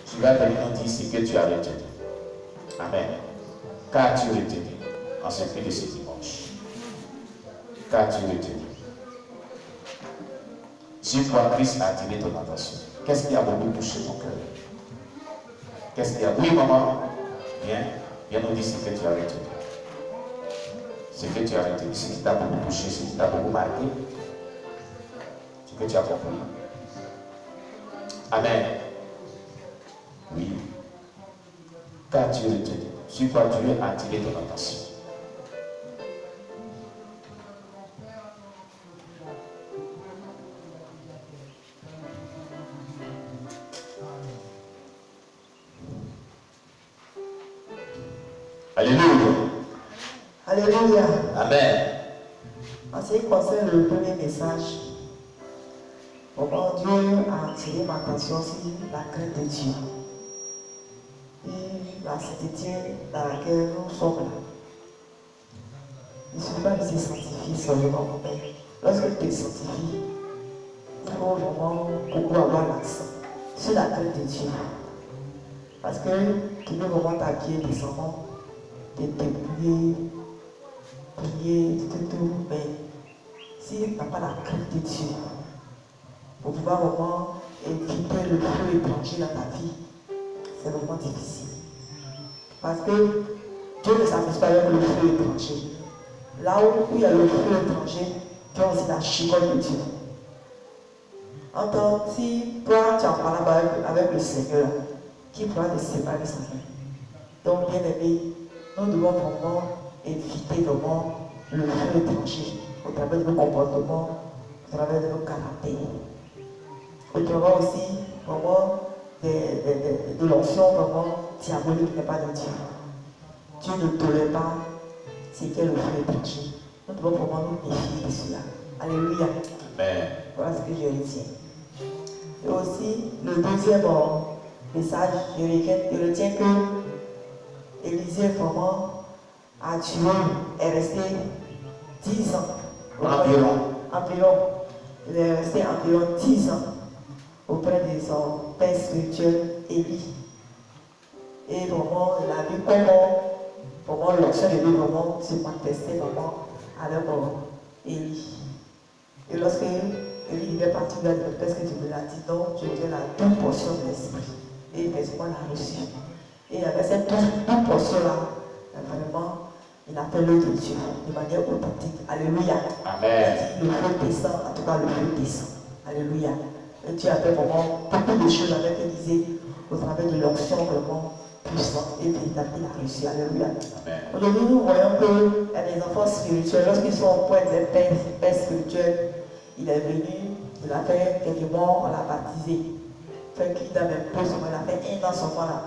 Tu vas venir nous dire ce que tu as retenu. Amen. Qu'as-tu retenu en ce prix de ce dimanche? Qu'as-tu retenu? Sur quoi Christ a attiré ton attention? Qu'est-ce qui a beaucoup touché ton cœur? Qu'est-ce qui a... Oui, maman. Viens nous dire ce que tu as retenu. Ce que tu as retenu, ce qui t'a beaucoup touché, ce qui t'a beaucoup marqué, ce que tu as compris. Amen. Oui. Qu'as-tu retenu? Sur quoi Dieu a attiré ton attention? Alléluia. Alléluia. Amen. En ce qui concerne le premier message, comment Dieu a attiré ma attention sur la crainte de Dieu et la sainteté dans laquelle nous sommes là. Il ne suffit pas de se sanctifier seulement, mais lorsque tu te sanctifies, il faut vraiment beaucoup avoir l'accent sur la crainte de Dieu. Parce que tu veux vraiment t'habiller décemment, te débrouiller, prier, tout, mais si tu n'as pas la crainte de Dieu, pour pouvoir vraiment éviter le feu étranger dans ta vie, c'est vraiment difficile. Parce que Dieu ne s'amuse pas avec le feu étranger. Là où il y a le feu étranger, tu as aussi la chicole de Dieu. Entends, si toi tu en parles avec le Seigneur, qui pourra te séparer de sa main? Donc, bien aimé, nous devons vraiment éviter vraiment le feu étranger au travers de nos comportements, au travers de nos caractères. Autrement aussi, vraiment, de l'onction vraiment diabolique qui n'est pas de Dieu. Dieu ne tolère pas ce qu'est le feu étranger. Nous devons vraiment nous méfier de cela. Alléluia. Amen. Voilà ce que je retiens. Et aussi, le deuxième message, je retiens que Élisée vraiment a tué, est resté 10 ans. Environ. Il est resté environ 10 ans auprès de son père spirituel, Élie. Et vraiment, il a vu comment l'onction de Dieu vraiment se manifestait vraiment avec Élie. Et lorsque Élie est parti vers le père spirituel, il a dit non, je veux la double portion de l'esprit. Et effectivement, il a reçu. Et avec cette double portion-là, vraiment, il a fait l'œuvre de Dieu de manière authentique. Alléluia. Amen. Le feu descend, en tout cas le feu descend. Alléluia. Et Dieu a fait vraiment beaucoup de choses avec Élisée au travers de l'onction vraiment puissante et véritable. Il a réussi. Alléluia. Aujourd'hui, nous voyons qu'il y a des enfants spirituels. Lorsqu'ils sont au point des pères spirituels, il est venu, il a fait quelques mois, on l'a baptisé. Fait qu'il a même peu seulement, il a fait 1 an seulement là.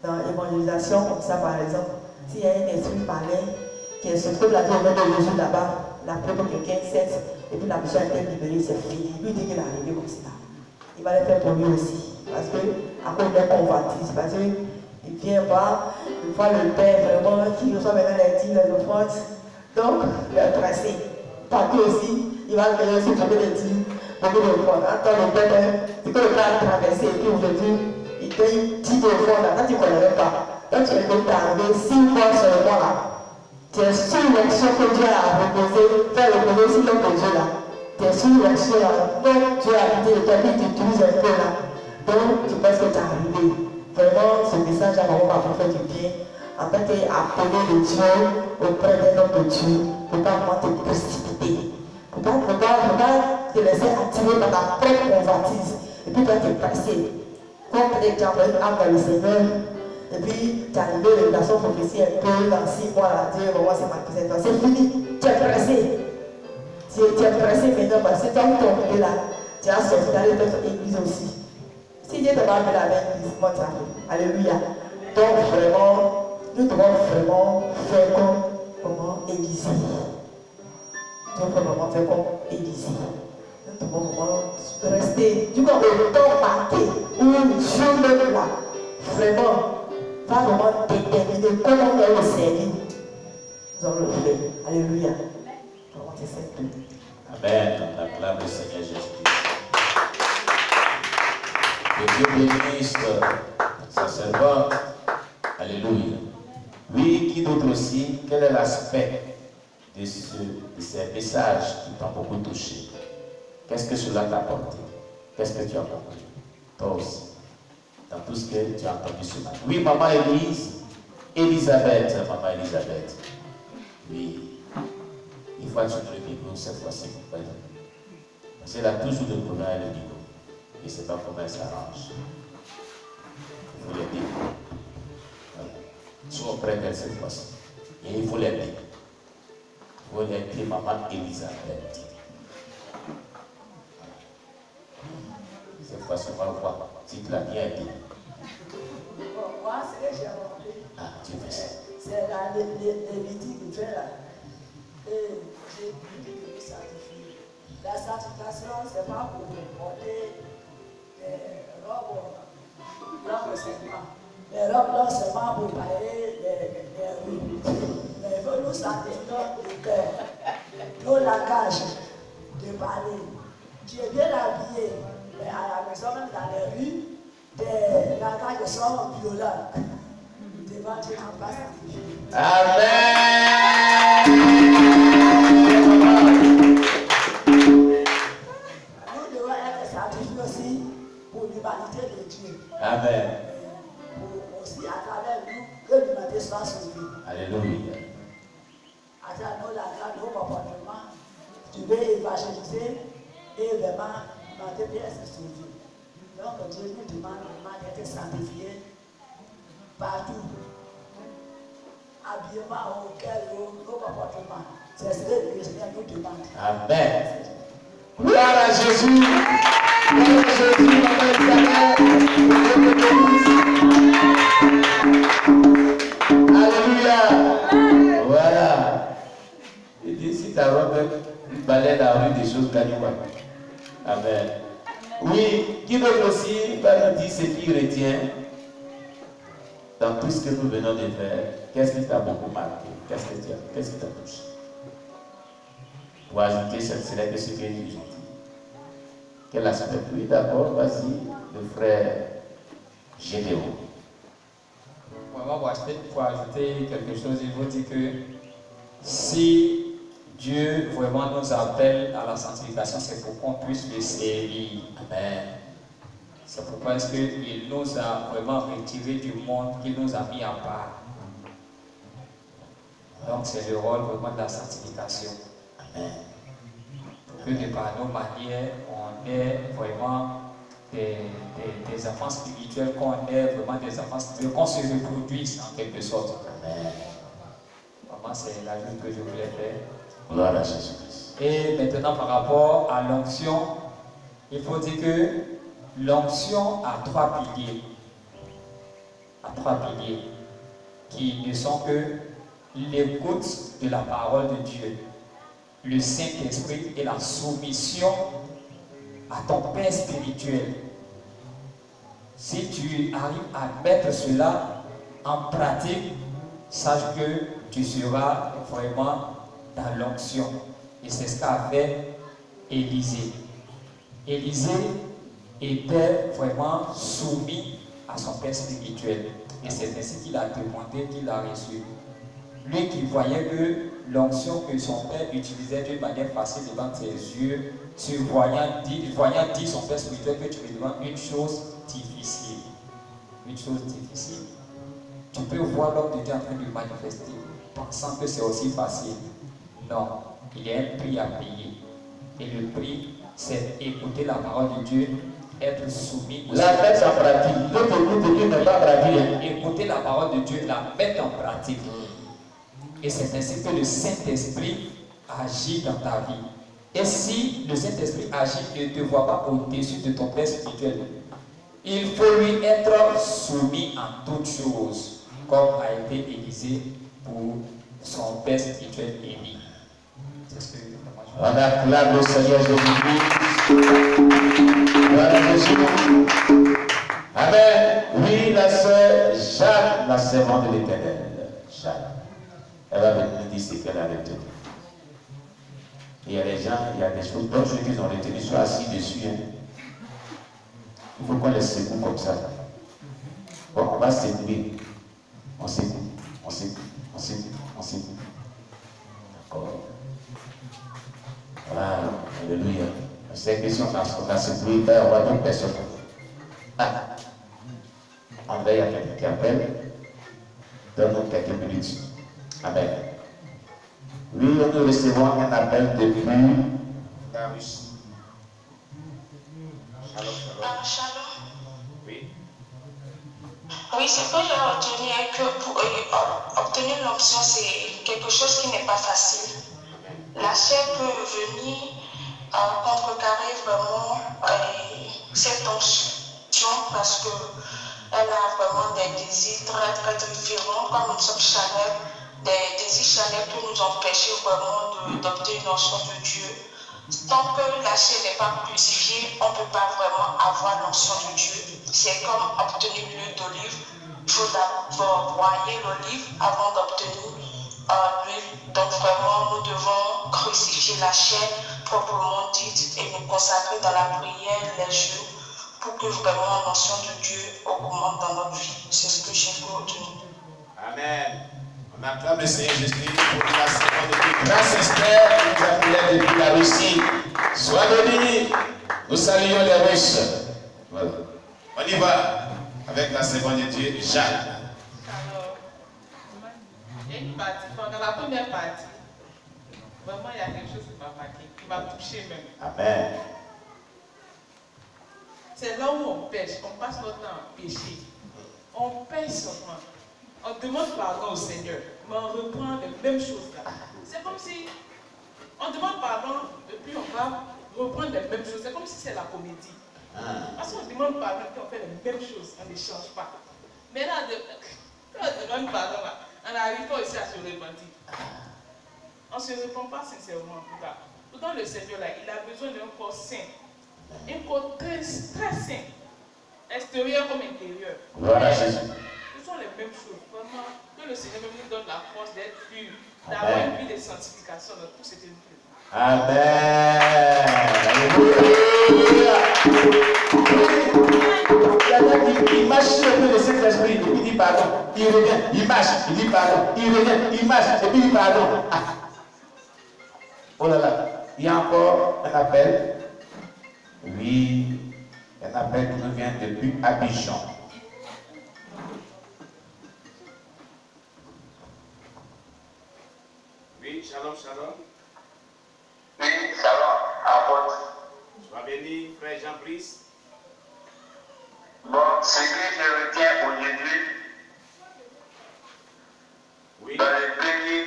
Dans l'évangélisation, comme ça par exemple, s'il y a un esprit malin qui se trouve là, au nom de Jésus là-bas, la preuve que quelqu'un cesse, et puis la personne a été libérée, c'est fini. Lui dit qu'il est arrivé comme ça. Il va le faire pour lui aussi. Parce que, à cause de convoitise, parce qu'il vient voir, il voit le père vraiment qui reçoit maintenant les dîmes, les offrandes. Donc, il est pressé. Partout aussi, il va venir aussi beaucoup de dîmes, beaucoup d'offrandes. Attends, le père, c'est que le père a traversé, et puis aujourd'hui, il paye 10 offrandes là, quand tu ne connais pas. Quand tu es arrivé 6 fois seulement là, tu es sur l'action que Dieu a reposé, faire reposer aussi l'homme de Dieu là. Tu es sur l'action là, donc Dieu a habité de toi, puis tu utilises un peu là. Donc tu penses que tu es arrivé. Vraiment, ce message là, vraiment va vous faire du bien. En tant qu'appelé de Dieu auprès d'un homme de Dieu, il ne faut pas vraiment te précipiter. Il ne faut pas te laisser attirer par ta propre convoitise. Et puis toi, tu es pressé. Comme peut-être tu as envoyé une âme dans le Seigneur. Et puis, tu as arrivé à l'éducation prophétie un peu dans 6 mois là, Dieu va voir c'est manifesté. C'est fini, tu es pressé. Tu es pressé maintenant parce que tant que tu es occupé là, tu as sorti d'aller dans ton église aussi. Si Dieu t'a pas appelé à l'église, comment tu as fait? Alléluia. Donc vraiment, nous devons vraiment faire comme Élisée. Nous devons vraiment faire comme Élisée. Nous devons vraiment rester, du coup, au temps marqué où Dieu même là, vraiment, va vraiment déterminer comment on va le servir. Nous allons le faire. Alléluia. Vraiment, c'est ça. Amen. On acclame le Seigneur Jésus-Christ. Que Dieu bénisse sa servante. Alléluia. Oui, qui d'autre aussi? Quel est l'aspect de ces messages qui t'ont beaucoup touché? Qu'est-ce que cela t'a apporté? Qu'est-ce que tu as compris? Toi aussi, dans tout ce que tu as entendu ce matin. Oui, maman Elisabeth, maman Elisabeth. Oui, il faut attirer le micro cette fois-ci. Parce qu'elle a toujours le problème avec le micro. Et c'est pas comment elle s'arrange. Il faut l'aider. Sois auprès d'elle cette fois-ci. Et il faut l'aider. Il faut l'aider, maman Elisabeth. Cette fois-ci, on va voir si tu l'as bien aidé. Moi, c'est que j'ai remarqué. Ah, tu fais ça. C'est les meetings qu'il fait là. Et j'ai dit de lui certifier. La certification, c'est pas pour porter des robes seulement. Les robes là, c'est pas pour parler des rues. Mais il faut nous certifier le cœur, nos langages de parler. Tu es bien habillé, mais à la maison, même dans les rues, des langages sont violents. Devant Dieu, on va certifier. Amen. Nous devons être certifiés aussi pour l'humanité de Dieu. Amen. Pour aussi à travers nous que l'humanité soit sauvée. Alléluia. À travers nos comportements, tu veux évangéliser et vraiment l'humanité peut être sauvée. Donc Dieu nous demande vraiment d'être sanctifiés partout. Habillement, au cœur, nos comportements. C'est ce que le Seigneur nous demande. Amen. Gloire à Jésus. Gloire à Jésus, alléluia. Voilà. Il dit si ta robe balaie la rue, des choses gagnent quoi? Amen. Oui, qui d'autre aussi va nous dire ce qui retient dans tout ce que nous venons de faire? Qu'est-ce qui t'a beaucoup marqué? Qu'est-ce qui t'a touché? Pour ajouter, ce serait que ce que nous dit. Quel aspect? Oui, d'abord, vas-y, le frère Gédéon. Vraiment, pour ajouter quelque chose, il faut dire que si Dieu vraiment nous appelle à la sanctification, c'est pour qu'on puisse le servir. Amen. C'est pourquoi est-ce qu'il nous a vraiment retirés du monde, qu'il nous a mis à part. Donc c'est le rôle vraiment de la sanctification. Amen. Pour que de par nos manières, on ait vraiment des enfants spirituels, qu'on ait vraiment des enfants spirituels, qu'on se reproduise en quelque sorte. Amen. Vraiment, c'est l'ajout que je voulais faire. Gloire à Jésus-Christ. Et maintenant, par rapport à l'onction, il faut dire que l'onction a trois piliers. Qui ne sont que l'écoute de la parole de Dieu, le Saint-Esprit et la soumission à ton Père spirituel. Si tu arrives à mettre cela en pratique, sache que tu seras vraiment dans l'onction. Et c'est ce qu'a fait Élisée. Élisée était vraiment soumis à son Père spirituel. Et c'est ainsi qu'il a demandé, qu'il a reçu. Lui qui voyait que l'onction que son Père utilisait d'une manière facile devant ses yeux, voyant dire son Père spirituel que tu me demandes une chose difficile. Une chose difficile. Tu peux voir l'homme de Dieu en train de manifester, pensant que c'est aussi facile. Non, il y a un prix à payer. Et le prix, c'est écouter la parole de Dieu, être soumis au La mettre en pratique. L'autre écoute qui n'est pas pratique. Écouter la parole de Dieu, la mettre en pratique. Et c'est ainsi que le Saint-Esprit agit dans ta vie. Et si le Saint-Esprit agit et ne te voit pas au-dessus de ton Père spirituel, il faut lui être soumis en toutes choses, comme a été Élisée pour son Père spirituel Élie. C'est ce que on acclame le Seigneur Jésus-Christ. Voilà Jésus. Amen. Oui, la sœur Jacques, la servante de l'Éternel. Jacques. Elle va venir nous dire ce qu'elle a retenu. Il y a des gens, il y a des choses, d'autres choses qu'ils ont retenues, soient assis dessus. Hein. Il faut qu'on les secoue comme ça. Bon, on va séduire. On séduit. D'accord. Voilà, alléluia. Je sais que si on a séduit, on va d'autres personnes. Ah, André, il y a quelqu'un qui appelle. Donne-nous quelques minutes. Amen. Oui, nous recevons un appel depuis la Russie. Shalom. Oui. Oui, ce que j'ai retenu est que pour obtenir l'option, c'est quelque chose qui n'est pas facile. La chair peut venir contrecarrer vraiment cette option parce qu'elle a vraiment des désirs très très différents, comme nous sommes charnels, des désirs charnels peut nous empêcher vraiment d'obtenir l'option de Dieu. Tant que la chair n'est pas crucifiée, on ne peut pas vraiment avoir l'onction de Dieu. C'est comme obtenir l'huile d'olive. Il faut d'abord broyer l'olive avant d'obtenir l'huile. Donc vraiment, nous devons crucifier la chair proprement dite et nous consacrer dans la prière les jours pour que vraiment l'onction de Dieu augmente dans notre vie. C'est ce que j'ai retenu. Amen. On acclame le Seigneur Jésus pour la seconde de grâce Esther qui nous appelait depuis la Russie. Sois béni. Nous saluons les Russes. Voilà. On y va avec la seconde de Dieu, Jacques. Alors, il y a une partie, pendant la première partie, vraiment il y a quelque chose qui m'a marqué, qui m'a touché même. Amen. C'est là où on pêche, on passe notre temps à pêcher. On pêche seulement. On demande pardon au Seigneur, mais on reprend les mêmes choses là. C'est comme si on demande pardon et puis on va reprendre les mêmes choses. C'est comme si c'est la comédie. Parce qu'on demande pardon et on fait les mêmes choses, on ne change pas. Mais là, quand on demande pardon, on n'arrive pas aussi à se repentir. On ne se repent pas sincèrement en tout cas. Pourtant le Seigneur là, il a besoin d'un corps saint. Un corps très, très saint. Extérieur comme intérieur. Voilà Jésus. Ce sont les mêmes choses. Vraiment, que le Seigneur nous donne la force d'être pur, d'avoir une vie de sanctification dans tout ce que nous faisons. Amen. Alléluia. Il marche sur le pied de cet esprit, il dit pardon, il revient, il marche, il dit pardon, il revient, il marche, et puis il dit pardon. Ah. Oh là là, il y a encore un appel. Oui, un appel qui nous vient depuis Abidjan. Oui, shalom, shalom. Oui, shalom, apôtre. Sois béni, frère Jean-Brice. Bon, ce que je retiens aujourd'hui, Oui. dans le premier,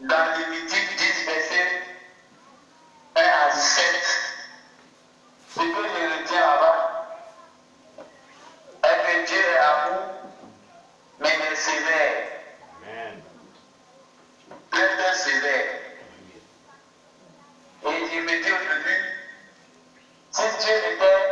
dans Lévitique 10, verset 1 à 7, ce que je retiens là-bas, est que Dieu est amour, mais il est sévère. Amen. Très sévère. Et il me dit aujourd'hui, si Dieu était,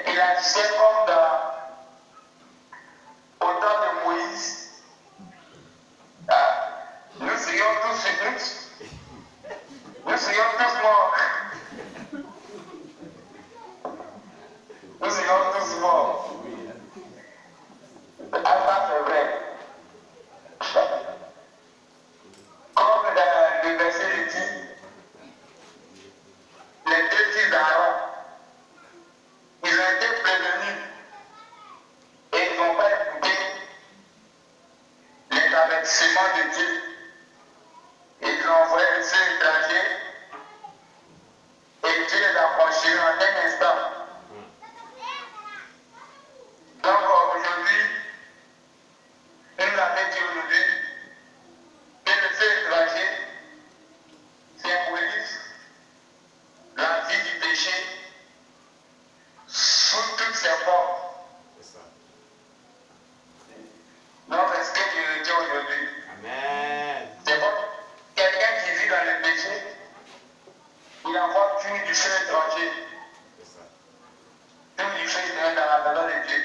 il agissait comme au temps de Moïse, nous serions tous morts. Nous serions tous morts. Ça c'est vrai. Comme le verset le dit, les deux fils d'Aaron, ils ont été prévenus et ils n'ont pas écouté les avertissements de Dieu. Ils ont envoyé un seul étranger et Dieu les a franchis en un instant. Donc aujourd'hui, nous l'avons dit aujourd'hui, que le seul étranger symbolise la vie du péché sous toutes ses formes. Donc, c'est ce que je retiens aujourd'hui. Amen. C'est bon. Quelqu'un qui vit dans le péché, il a encore fui du feu étranger. Tout du feu étranger dans la maison de Dieu.